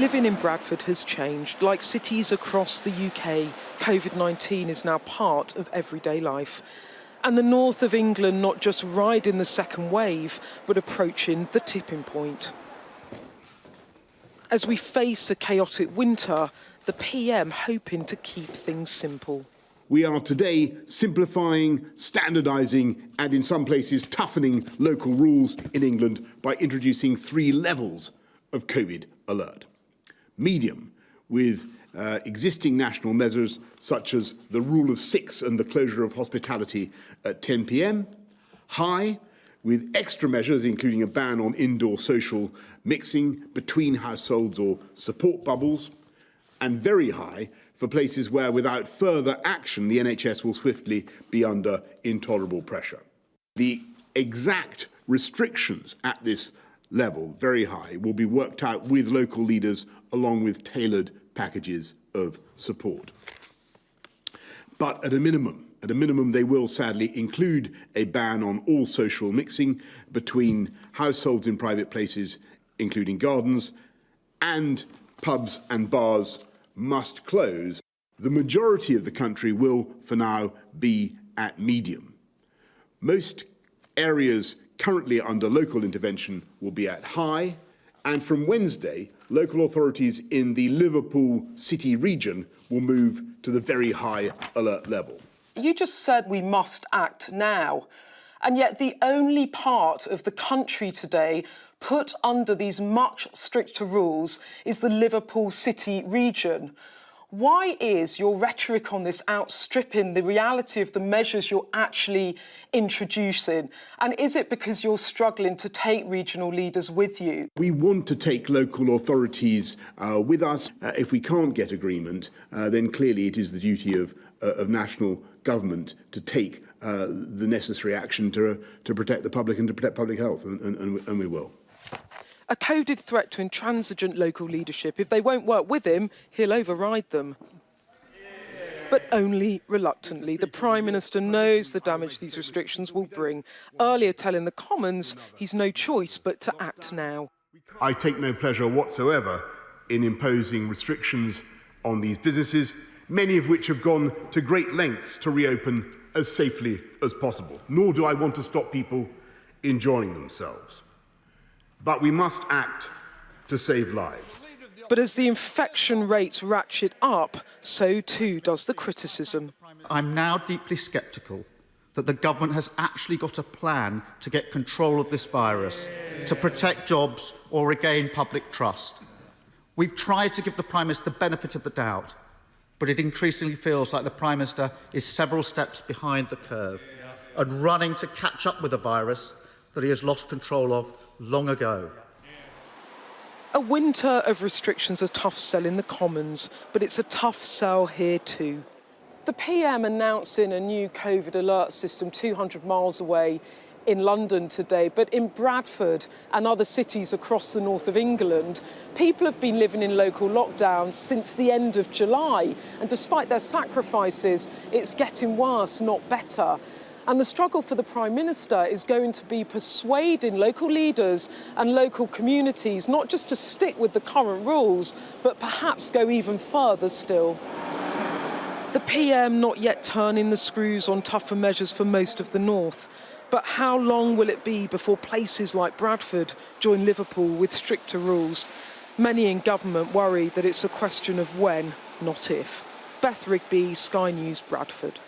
Living in Bradford has changed. Like cities across the UK, COVID-19 is now part of everyday life. And the north of England not just riding the second wave, but approaching the tipping point. As we face a chaotic winter, the PM hoping to keep things simple. We are today simplifying, standardising and in some places toughening local rules in England by introducing 3 levels of COVID alert. Medium, with existing national measures such as the rule of 6 and the closure of hospitality at 10 p.m. High, with extra measures including a ban on indoor social mixing between households or support bubbles. And very high for places where, without further action, the NHS will swiftly be under intolerable pressure. The exact restrictions at this level, very high, will be worked out with local leaders along with tailored packages of support. But at a minimum, they will sadly include a ban on all social mixing between households in private places, including gardens, and pubs and bars must close. The majority of the country will, for now, be at medium. Most areas currently under local intervention will be at high, and from Wednesday, local authorities in the Liverpool City region will move to the very high alert level. You just said we must act now, and yet the only part of the country today put under these much stricter rules is the Liverpool City region. Why is your rhetoric on this outstripping the reality of the measures you're actually introducing? And is it because you're struggling to take regional leaders with you? We want to take local authorities with us. If we can't get agreement, then clearly it is the duty of national government to take the necessary action to protect the public and to protect public health, and we will. A coded threat to intransigent local leadership. If they won't work with him, he'll override them. But only reluctantly. The Prime Minister knows the damage these restrictions will bring, earlier telling the Commons he's no choice but to act now. I take no pleasure whatsoever in imposing restrictions on these businesses, many of which have gone to great lengths to reopen as safely as possible. Nor do I want to stop people enjoying themselves. But we must act to save lives. But as the infection rates ratchet up, so too does the criticism. I'm now deeply sceptical that the government has actually got a plan to get control of this virus, to protect jobs or regain public trust. We've tried to give the Prime Minister the benefit of the doubt, but it increasingly feels like the Prime Minister is several steps behind the curve and running to catch up with a virus that he has lost control of long ago. A winter of restrictions a tough sell in the Commons, but it's a tough sell here too. The PM announcing a new COVID alert system 200 miles away in London today, but in Bradford and other cities across the north of England, people have been living in local lockdowns since the end of July, and despite their sacrifices, it's getting worse, not better. And the struggle for the Prime Minister is going to be persuading local leaders and local communities not just to stick with the current rules, but perhaps go even further still. The PM not yet turning the screws on tougher measures for most of the north. But how long will it be before places like Bradford join Liverpool with stricter rules? Many in government worry that it's a question of when, not if. Beth Rigby, Sky News, Bradford.